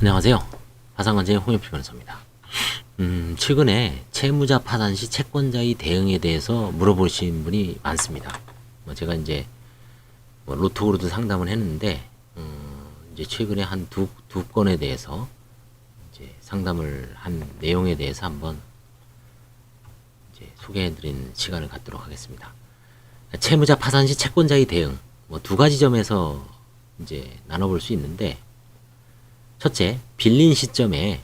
안녕하세요. 화상관제의 홍영표 변호사입니다. 최근에 채무자 파산 시 채권자의 대응에 대해서 물어보신 분이 많습니다. 제가 이제 로톡으로도 상담을 했는데, 이제 최근에 한 두 건에 대해서 이제 상담을 한 내용에 대해서 한번 이제 소개해드리는 시간을 갖도록 하겠습니다. 채무자 파산 시 채권자의 대응, 두 가지 점에서 이제 나눠볼 수 있는데, 첫째, 빌린 시점에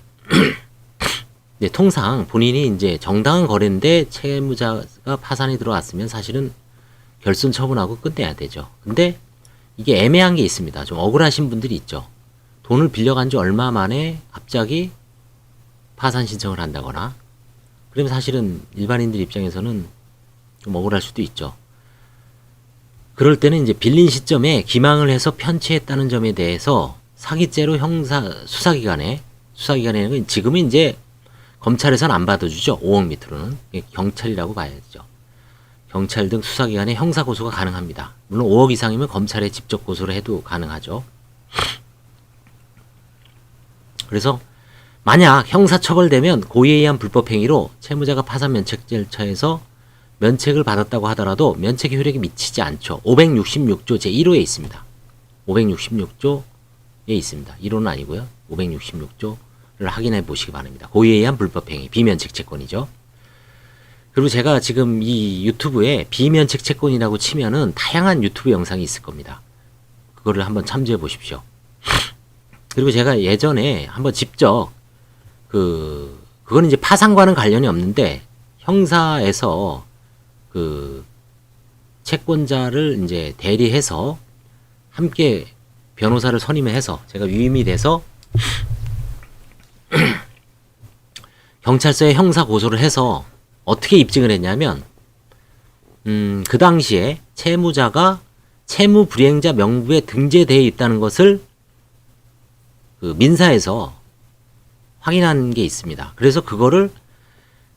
네, 통상 본인이 이제 정당한 거래인데 채무자가 파산이 들어왔으면 사실은 결손 처분하고 끝내야 되죠. 근데 이게 애매한 게 있습니다. 좀 억울하신 분들이 있죠. 돈을 빌려간 지 얼마 만에 갑자기 파산 신청을 한다거나, 그러면 사실은 일반인들 입장에서는 좀 억울할 수도 있죠. 그럴 때는 이제 빌린 시점에 기망을 해서 편취했다는 점에 대해서 사기죄로 수사기관에는 지금은 이제 검찰에서는 안 받아주죠. 5억 밑으로는. 경찰이라고 봐야죠. 경찰 등 수사기관에 형사고소가 가능합니다. 물론 5억 이상이면 검찰에 직접 고소를 해도 가능하죠. 그래서 만약 형사처벌되면 고의에 의한 불법행위로 채무자가 파산 면책 절차에서 면책을 받았다고 하더라도 면책의 효력이 미치지 않죠. 566조 제1호에 있습니다. 566조에 있습니다. 1호는 아니고요. 566조를 확인해 보시기 바랍니다. 고의에 의한 불법행위, 비면책 채권이죠. 그리고 제가 지금 이 유튜브에 비면책 채권이라고 치면은 다양한 유튜브 영상이 있을 겁니다. 그거를 한번 참조해 보십시오. 그리고 제가 예전에 한번 직접 그거는 이제 파산과는 관련이 없는데, 형사에서 채권자를 이제 대리해서 함께 변호사를 선임해서 제가 위임이 돼서 경찰서에 형사 고소를 해서 어떻게 입증을 했냐면, 그 당시에 채무자가 채무 불이행자 명부에 등재되어 있다는 것을 민사에서 확인한 게 있습니다. 그래서 그거를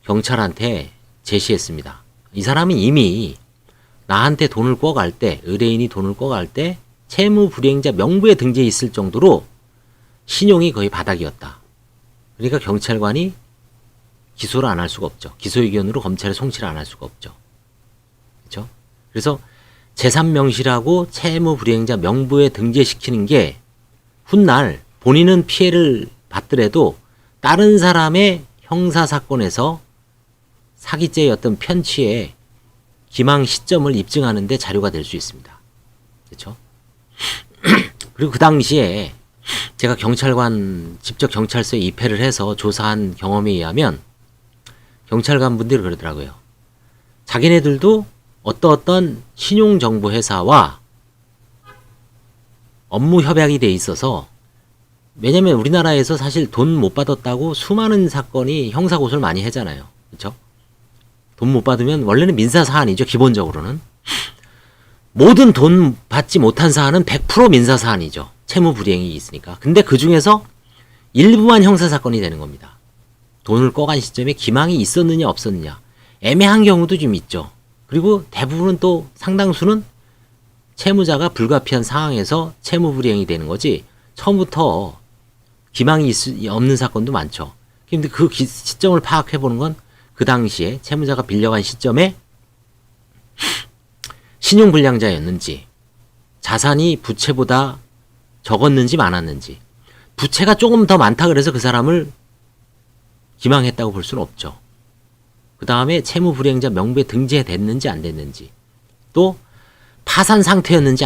경찰한테 제시했습니다. 이 사람이 이미 나한테 돈을 꿔갈 때, 의뢰인이 돈을 꿔갈 때 채무 불이행자 명부에 등재해 있을 정도로 신용이 거의 바닥이었다. 그러니까 경찰관이 기소를 안 할 수가 없죠. 기소 의견으로 검찰에 송치를 안 할 수가 없죠. 그렇죠? 그래서 제3명시라고 채무 불이행자 명부에 등재시키는 게 훗날 본인은 피해를 받더라도 다른 사람의 형사 사건에서 사기죄의 어떤 편취의 기망 시점을 입증하는 데 자료가 될 수 있습니다. 그렇죠? 그리고 그 당시에 제가 직접 경찰서에 입회를 해서 조사한 경험에 의하면 경찰관 분들이 그러더라고요. 자기네들도 어떤 신용정보회사와 업무 협약이 돼 있어서, 왜냐면 우리나라에서 사실 돈 못 받았다고 수많은 사건이 형사고소를 많이 하잖아요. 그렇죠? 돈 못 받으면 원래는 민사 사안이죠. 기본적으로는. 모든 돈 받지 못한 사안은 100% 민사 사안이죠. 채무 불이행이 있으니까. 근데 그 중에서 일부만 형사 사건이 되는 겁니다. 돈을 꿔간 시점에 기망이 있었느냐 없었느냐. 애매한 경우도 좀 있죠. 그리고 대부분은 또 상당수는 채무자가 불가피한 상황에서 채무 불이행이 되는 거지, 처음부터 기망이 없는 사건도 많죠. 근데 그 시점을 파악해 보는 건 그 당시에 채무자가 빌려간 시점에 신용불량자였는지, 자산이 부채보다 적었는지 많았는지, 부채가 조금 더 많다 그래서 그 사람을 기망했다고 볼 수는 없죠. 그 다음에 채무불이행자 명부에 등재됐는지 안 됐는지, 또 파산 상태였는지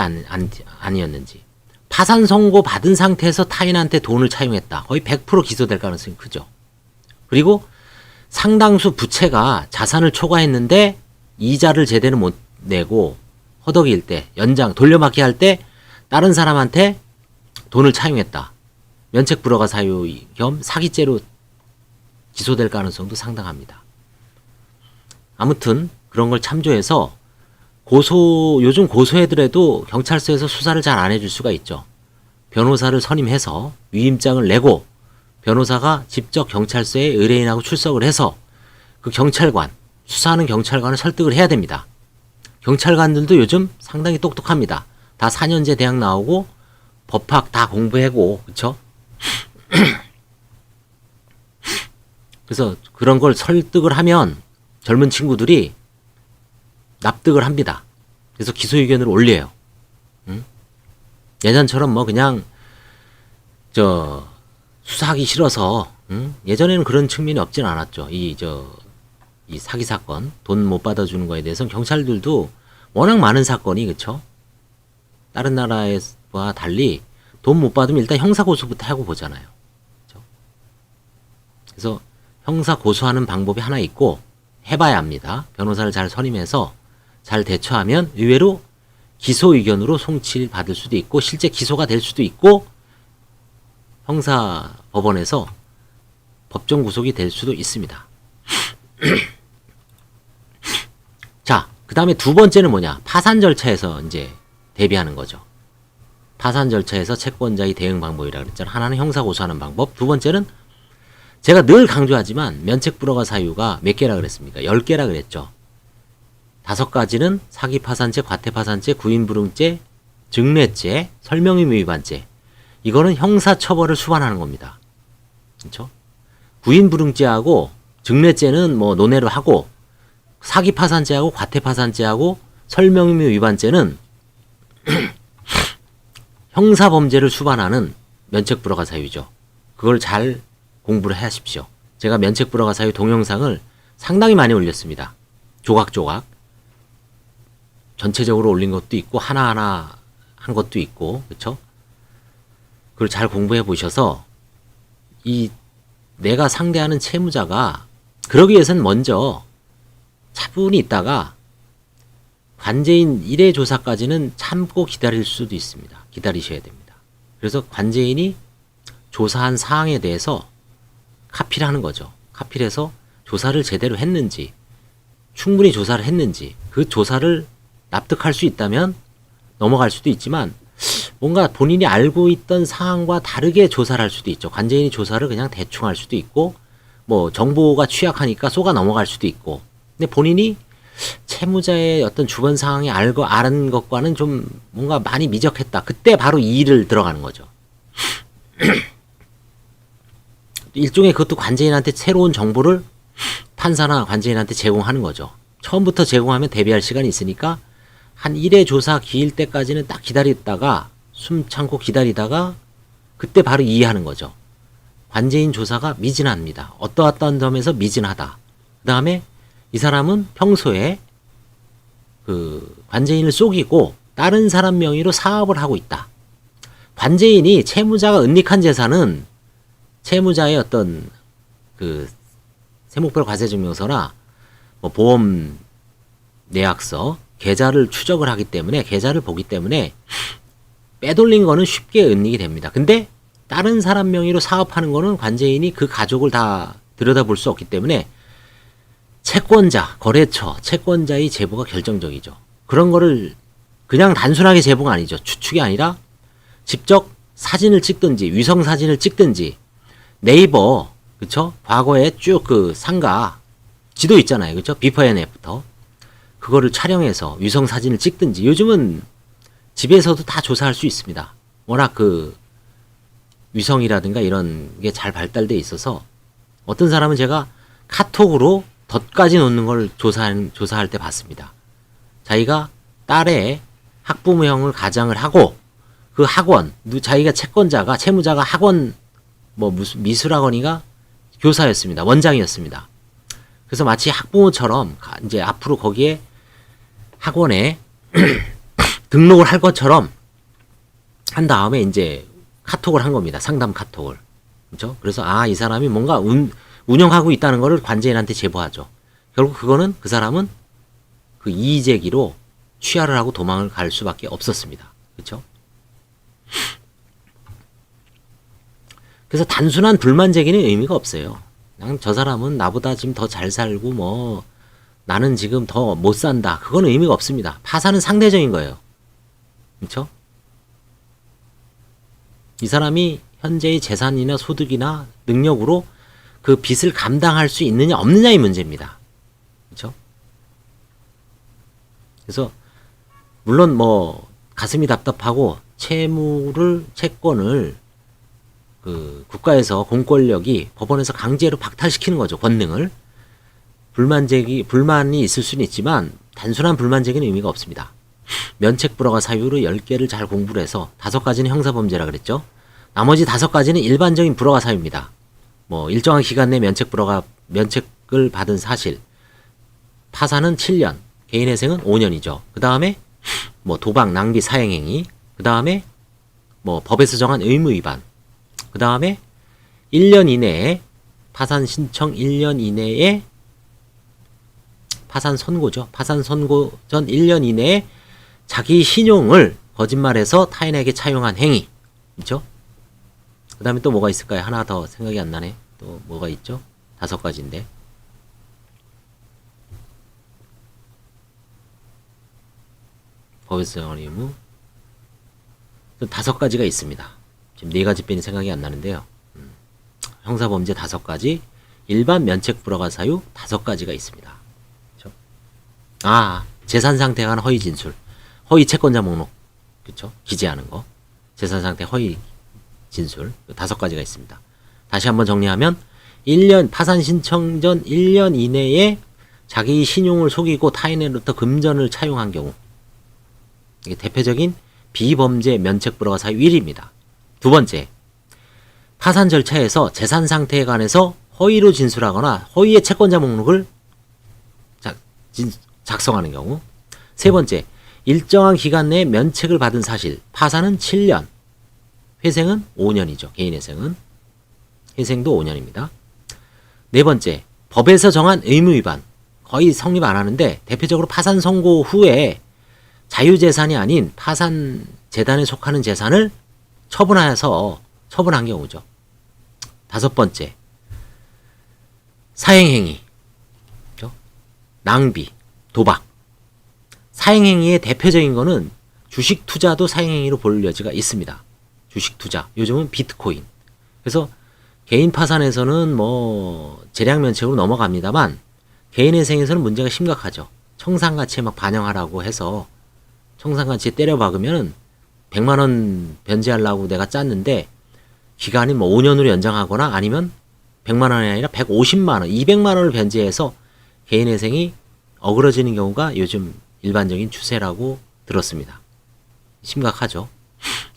아니었는지, 파산 선고 받은 상태에서 타인한테 돈을 차용했다. 거의 100% 기소될 가능성이 크죠. 그리고 상당수 부채가 자산을 초과했는데 이자를 제대로 못 내고 허덕일 때, 돌려막기 할 때 다른 사람한테 돈을 차용했다. 면책 불허가 사유 겸 사기죄로 기소될 가능성도 상당합니다. 아무튼 그런 걸 참조해서 요즘 고소해더라도 경찰서에서 수사를 잘 안 해줄 수가 있죠. 변호사를 선임해서 위임장을 내고 변호사가 직접 경찰서에 의뢰인하고 출석을 해서 그 수사하는 경찰관을 설득을 해야 됩니다. 경찰관들도 요즘 상당히 똑똑합니다. 다 4년제 대학 나오고 법학 다 공부하고, 그쵸? 그래서 그런 걸 설득을 하면 젊은 친구들이 납득을 합니다. 그래서 기소 의견을 올려요. 응? 예전처럼 뭐 그냥 수사하기 싫어서, 응? 예전에는 그런 측면이 없진 않았죠. 이 사기 사건, 돈 못 받아주는 거에 대해서는 경찰들도 워낙 많은 사건이, 그쵸? 다른 나라와 달리 돈 못 받으면 일단 형사 고소부터 하고 보잖아요. 그쵸? 그래서 형사 고소하는 방법이 하나 있고 해봐야 합니다. 변호사를 잘 선임해서 잘 대처하면 의외로 기소 의견으로 송치를 받을 수도 있고 실제 기소가 될 수도 있고 형사 법원에서 법정 구속이 될 수도 있습니다. 자, 그 다음에 두 번째는 뭐냐? 파산 절차에서 이제 대비하는 거죠. 파산 절차에서 채권자의 대응 방법이라고 그랬잖아요. 하나는 형사 고소하는 방법, 두 번째는 제가 늘 강조하지만 면책 불허가 사유가 몇 개라 그랬습니까? 10개라 그랬죠. 5가지는 사기 파산죄, 과태 파산죄, 구인 불응죄, 증례죄, 설명의무 위반죄. 이거는 형사 처벌을 수반하는 겁니다. 그렇죠? 구인 불응죄하고 증례죄는 뭐 논외로 하고 사기 파산죄하고 과태 파산죄하고 설명의무 위반죄는 형사 범죄를 수반하는 면책 불허가 사유죠. 그걸 잘 공부를 하십시오. 제가 면책 불허가 사유 동영상을 상당히 많이 올렸습니다. 조각조각. 전체적으로 올린 것도 있고 하나하나 한 것도 있고, 그렇죠? 그걸 잘 공부해 보셔서 이 내가 상대하는 채무자가 그러기 위해서는 먼저 차분히 있다가 관제인 1회 조사까지는 참고 기다릴 수도 있습니다. 기다리셔야 됩니다. 그래서 관제인이 조사한 사항에 대해서 카피를 하는 거죠. 카피를 해서 조사를 제대로 했는지, 충분히 조사를 했는지, 그 조사를 납득할 수 있다면 넘어갈 수도 있지만 뭔가 본인이 알고 있던 사항과 다르게 조사를 할 수도 있죠. 관제인이 조사를 그냥 대충 할 수도 있고 뭐 정보가 취약하니까 속아 넘어갈 수도 있고, 근데 본인이 채무자의 어떤 주변 상황이 아는 것과는 좀 뭔가 많이 미적했다. 그때 바로 이의를 들어가는 거죠. 일종의 그것도 관제인한테 새로운 정보를 판사나 관제인한테 제공하는 거죠. 처음부터 제공하면 대비할 시간이 있으니까 한 1회 조사 기일 때까지는 딱 기다렸다가 숨 참고 기다리다가 그때 바로 이해하는 거죠. 관제인 조사가 미진합니다. 어떠한 점에서 미진하다. 그 다음에 이 사람은 평소에 그 관제인을 속이고 다른 사람 명의로 사업을 하고 있다. 관제인이 채무자가 은닉한 재산은 채무자의 어떤 그 세목별 과세증명서나 뭐 보험 내역서, 계좌를 추적을 하기 때문에, 계좌를 보기 때문에 빼돌린 거는 쉽게 은닉이 됩니다. 근데 다른 사람 명의로 사업하는 거는 관제인이 그 가족을 다 들여다볼 수 없기 때문에 채권자, 거래처, 채권자의 제보가 결정적이죠. 그런 거를 그냥 단순하게 제보가 아니죠. 추측이 아니라 직접 사진을 찍든지 위성 사진을 찍든지 네이버, 그쵸? 과거에 쭉 그 상가 지도 있잖아요. 그쵸? 비포 앤 애프터. 그거를 촬영해서 위성 사진을 찍든지, 요즘은 집에서도 다 조사할 수 있습니다. 워낙 그 위성이라든가 이런 게 잘 발달돼 있어서 어떤 사람은 제가 카톡으로 덧까지 놓는 걸 조사할 때 봤습니다. 자기가 딸의 학부모형을 가장을 하고 그 학원, 자기가 채권자가, 채무자가 학원 뭐 무슨 미술학원이가 교사였습니다. 원장이었습니다. 그래서 마치 학부모처럼 이제 앞으로 거기에 학원에 등록을 할 것처럼 한 다음에 이제 카톡을 한 겁니다. 상담 카톡을. 그렇죠? 그래서 이 사람이 뭔가 운영하고 있다는 거를 관제인한테 제보하죠. 결국 그거는 그 사람은 그 이의제기로 취하를 하고 도망을 갈 수밖에 없었습니다. 그렇죠? 그래서 단순한 불만 제기는 의미가 없어요. 그냥 저 사람은 나보다 지금 더 잘 살고 뭐 나는 지금 더 못 산다. 그건 의미가 없습니다. 파산은 상대적인 거예요. 그렇죠? 이 사람이 현재의 재산이나 소득이나 능력으로 그 빚을 감당할 수 있느냐 없느냐의 문제입니다. 그렇죠? 그래서 물론 뭐 가슴이 답답하고 채권을 그 국가에서 공권력이 법원에서 강제로 박탈시키는 거죠. 권능을. 불만이 있을 수는 있지만 단순한 불만 제기는 의미가 없습니다. 면책 불허가 사유로 10개를 잘 공부를 해서 5가지는 형사범죄라 그랬죠. 나머지 5가지는 일반적인 불허가 사유입니다. 뭐 일정한 기간 내 면책을 받은 사실, 파산은 7년, 개인회생은 5년이죠. 그 다음에 뭐 도박, 낭비, 사행행위, 그 다음에 뭐 법에서 정한 의무 위반, 그 다음에 1년 이내에 파산 신청 1년 이내에 파산 선고죠. 파산 선고 전 1년 이내에 자기 신용을 거짓말해서 타인에게 차용한 행위. 그렇죠? 그 다음에 또 뭐가 있을까요? 하나 더 생각이 안 나네. 또 뭐가 있죠? 5가지인데. 법에서 정한 의무. 5가지가 있습니다. 지금 4가지 빼니 생각이 안 나는데요. 형사범죄 5가지, 일반 면책 불허가 사유 5가지가 있습니다. 그렇죠? 재산 상태에 관한 허위 진술, 허위 채권자 목록, 그렇죠? 기재하는 거, 재산 상태 허위 진술 5가지가 있습니다. 다시 한번 정리하면 1년 파산 신청 전 1년 이내에 자기 신용을 속이고 타인으로부터 금전을 차용한 경우, 이게 대표적인 비범죄 면책 불허가 사유 1입니다. 두 번째, 파산 절차에서 재산 상태에 관해서 허위로 진술하거나 허위의 채권자 목록을 작성하는 경우. 세 번째, 일정한 기간 내에 면책을 받은 사실, 파산은 7년, 회생은 5년이죠. 개인회생은. 회생도 5년입니다. 네 번째, 법에서 정한 의무 위반, 거의 성립 안 하는데 대표적으로 파산 선고 후에 자유재산이 아닌 파산 재단에 속하는 재산을 처분하여서 처분한 경우죠. 5번째, 사행행위, 그렇죠? 낭비, 도박. 사행행위의 대표적인 거는 주식 투자도 사행행위로 볼 여지가 있습니다. 주식 투자, 요즘은 비트코인. 그래서 개인 파산에서는 뭐 재량 면책으로 넘어갑니다만 개인회생에서는 문제가 심각하죠. 청산가치에 막 반영하라고 해서 청산가치에 때려 박으면 100만 원 변제하려고 내가 짰는데 기간이 뭐 5년으로 연장하거나 아니면 100만 원이 아니라 150만 원, 200만 원을 변제해서 개인회생이 어그러지는 경우가 요즘 일반적인 추세라고 들었습니다. 심각하죠.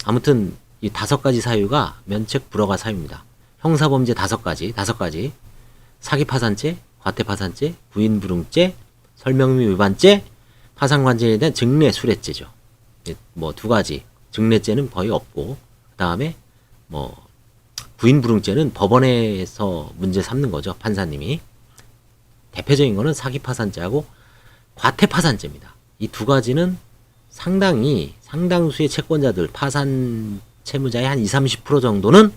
아무튼 이 5가지 사유가 면책 불허가 사유입니다. 형사범죄 5가지. 사기파산죄, 과태파산죄, 부인불응죄, 설명의무 위반죄, 파산관계에 대한 증례수뢰죄죠. 뭐 2가지. 증례죄는 거의 없고, 그 다음에 뭐 부인불응죄는 법원에서 문제 삼는 거죠. 판사님이. 대표적인 거는 사기파산죄하고 과태파산죄입니다. 이 2가지는 상당수의 채권자들, 파산 채무자의 한 20, 30% 정도는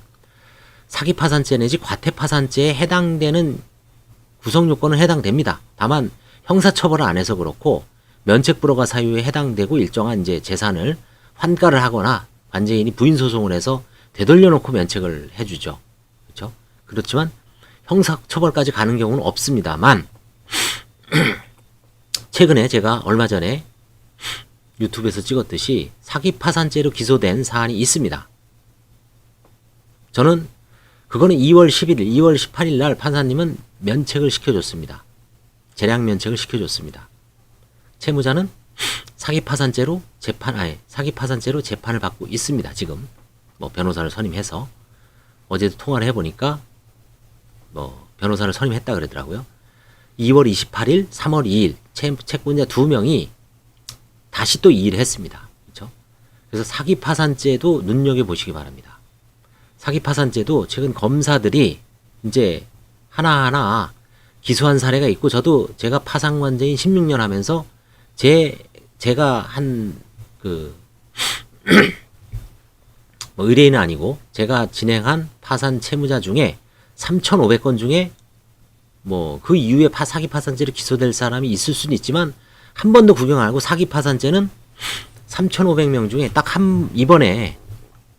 사기파산죄 내지 과태파산죄에 해당되는 구성요건은 해당됩니다. 다만 형사처벌을 안 해서 그렇고 면책불허가 사유에 해당되고 일정한 이제 재산을 환가를 하거나 관제인이 부인소송을 해서 되돌려놓고 면책을 해주죠. 그렇죠? 그렇지만 형사처벌까지 가는 경우는 없습니다만 최근에 제가 얼마 전에 유튜브에서 찍었듯이 사기파산죄로 기소된 사안이 있습니다. 저는 그거는 2월 11일, 2월 18일 날 판사님은 면책을 시켜줬습니다. 재량 면책을 시켜줬습니다. 채무자는 사기파산죄로 재판을 받고 있습니다. 지금 뭐 변호사를 선임해서 어제도 통화를 해보니까 뭐 변호사를 선임했다 그러더라고요. 2월 28일, 3월 2일 채권자 2명이 다시 또 이 일을 했습니다. 그렇죠? 그래서 사기파산죄도 눈여겨보시기 바랍니다. 사기파산죄도 최근 검사들이 이제 하나하나 기소한 사례가 있고 저도 제가 파산관제인 16년 하면서 제가 한 뭐 의뢰인은 아니고 제가 진행한 파산 채무자 중에 3,500건 중에 뭐 그 이후에 사기파산죄로 기소될 사람이 있을 수는 있지만 한 번도 구경 안 하고 사기파산죄는 3,500명 중에 딱 이번에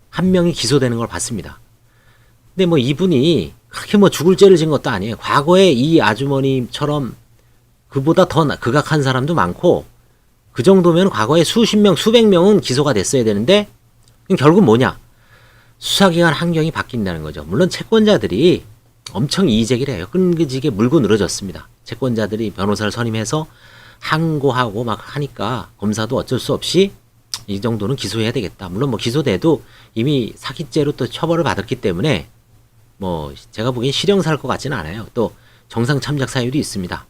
한 명이 기소되는 걸 봤습니다. 근데 뭐 이분이 그렇게 뭐 죽을 죄를 진 것도 아니에요. 과거에 이 아주머니처럼 그보다 더 극악한 사람도 많고 그 정도면 과거에 수십 명, 수백 명은 기소가 됐어야 되는데 결국 뭐냐? 수사기관 환경이 바뀐다는 거죠. 물론 채권자들이 엄청 이의제기를 해요. 끈기지게 물고 늘어졌습니다. 채권자들이 변호사를 선임해서 항고하고 막 하니까 검사도 어쩔 수 없이 이 정도는 기소해야 되겠다. 물론 뭐 기소돼도 이미 사기죄로 또 처벌을 받았기 때문에 뭐 제가 보기엔 실형살 것 같지는 않아요. 또 정상 참작 사유도 있습니다.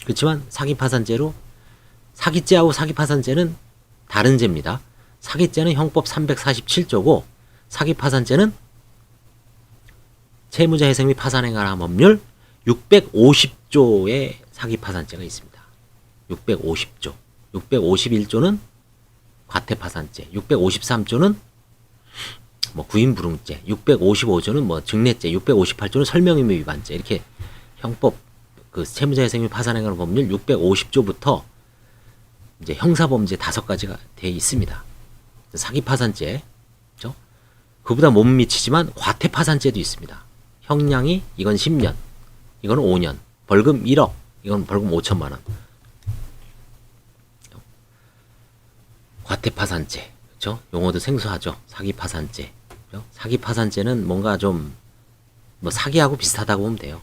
그렇지만 사기파산죄로 사기죄하고 사기파산죄는 다른 죄입니다. 사기죄는 형법 347조고 사기파산죄는 채무자회생 및 파산에 관한 법률 650조의 사기파산죄가 있습니다. 650조. 651조는 과태파산죄, 653조는 뭐 구인불응죄, 655조는 뭐 증례죄, 658조는 설명의무 위반죄. 이렇게 형법 그 채무자회생 및 파산에 관한 법률 650조부터 이제 형사범죄 5가지가 돼 있습니다. 사기파산죄, 그렇죠? 그보다 못 미치지만 과태파산죄도 있습니다. 형량이 이건 10년, 이건 5년, 벌금 1억, 이건 벌금 5천만 원. 과태파산죄, 그렇죠? 용어도 생소하죠. 사기파산죄. 그렇죠? 사기파산죄는 뭔가 좀 뭐 사기하고 비슷하다고 보면 돼요.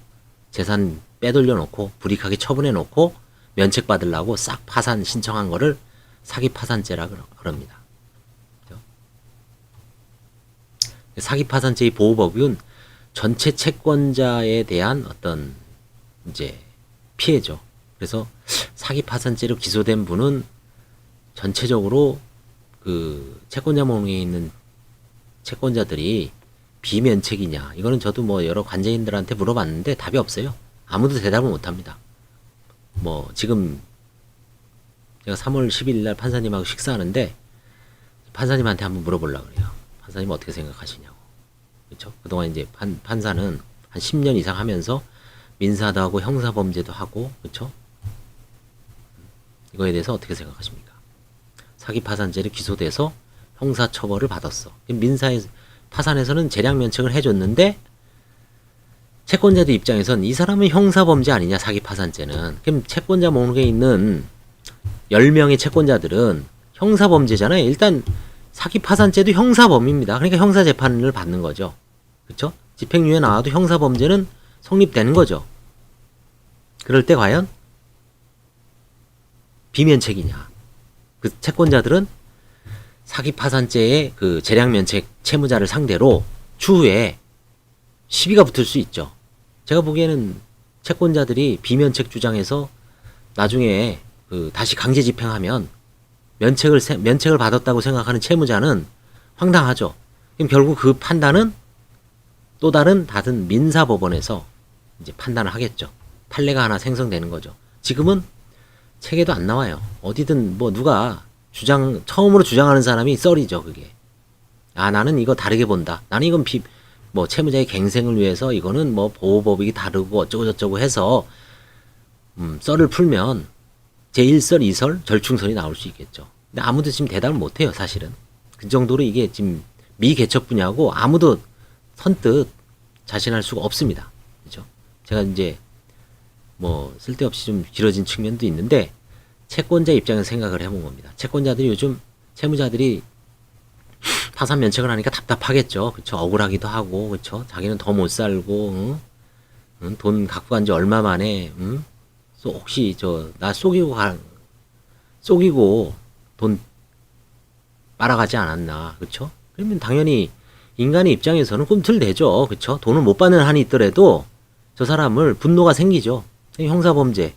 재산 빼돌려 놓고 불이익하게 처분해 놓고 면책 받으려고 싹 파산 신청한 거를 사기파산죄라 그럽니다. 그렇죠? 사기파산죄의 보호법은 전체 채권자에 대한 어떤 이제 피해죠. 그래서 사기파산죄로 기소된 분은 전체적으로 그 채권자 목록에 있는 채권자들이 비면책이냐, 이거는 저도 뭐 여러 관제인들한테 물어봤는데 답이 없어요. 아무도 대답을 못합니다. 뭐 지금 제가 3월 10일 날 판사님하고 식사하는데 판사님한테 한번 물어보려고 그래요. 판사님 어떻게 생각하시냐고. 그렇죠? 그동안 이제 판사는 한 10년 이상 하면서 민사도 하고 형사범죄도 하고, 그렇죠? 이거에 대해서 어떻게 생각하십니까? 사기파산죄를 기소돼서 형사처벌을 받았어. 민사에 파산에서는 재량면책을 해줬는데 채권자들 입장에선 이 사람은 형사범죄 아니냐, 사기파산죄는. 그럼 채권자 목록에 있는 10명의 채권자들은 형사범죄잖아요. 일단 사기파산죄도 형사범입니다. 그러니까 형사재판을 받는 거죠. 그렇죠? 집행유예 나와도 형사범죄는 성립되는 거죠. 그럴 때 과연 비면책이냐. 그 채권자들은 사기파산죄의 그 재량면책 채무자를 상대로 추후에 시비가 붙을 수 있죠. 제가 보기에는 채권자들이 비면책 주장해서 나중에 그 다시 강제 집행하면 면책을 받았다고 생각하는 채무자는 황당하죠. 그럼 결국 그 판단은 또 다른 민사법원에서 이제 판단을 하겠죠. 판례가 하나 생성되는 거죠. 지금은 책에도 안 나와요. 어디든 뭐 누가 처음으로 주장하는 사람이 썰이죠, 그게. 아, 나는 이거 다르게 본다. 나는 이건 뭐 채무자의 갱생을 위해서 이거는 뭐 보호법이 다르고 어쩌고저쩌고 해서 썰을 풀면 제1설, 2설, 절충설이 나올 수 있겠죠. 근데 아무도 지금 대답을 못 해요, 사실은. 그 정도로 이게 지금 미개척 분야고 아무도 선뜻 자신할 수가 없습니다. 그죠? 제가 이제 뭐 쓸데없이 좀 길어진 측면도 있는데 채권자 입장에서 생각을 해본 겁니다. 채권자들이 요즘 채무자들이 파산 면책을 하니까 답답하겠죠. 그쵸? 억울하기도 하고, 그쵸? 자기는 더 못 살고, 돈 갖고 간 지 얼마 만에, 혹시 나 속이고 돈 빨아가지 않았나, 그쵸? 그러면 당연히 인간의 입장에서는 꿈틀대죠. 그쵸? 돈을 못 받는 한이 있더라도 저 사람을 분노가 생기죠. 형사범죄,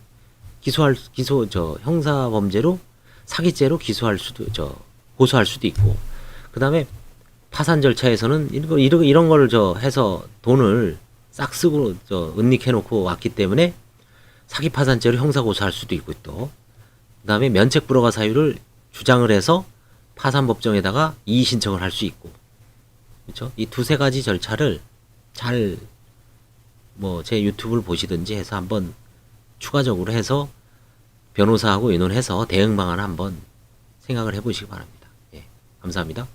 형사범죄로 사기죄로 고소할 수도 있고, 그 다음에 파산 절차에서는 이런 거를 해서 돈을 싹 쓰고 은닉해놓고 왔기 때문에 사기 파산죄로 형사 고소할 수도 있고, 또 그 다음에 면책 불허가 사유를 주장을 해서 파산법정에다가 이의 신청을 할 수 있고, 그렇죠? 이 두세 가지 절차를 잘 뭐 제 유튜브를 보시든지 해서 한번 추가적으로 해서 변호사하고 의논해서 대응 방안을 한번 생각을 해보시기 바랍니다. 예, 감사합니다.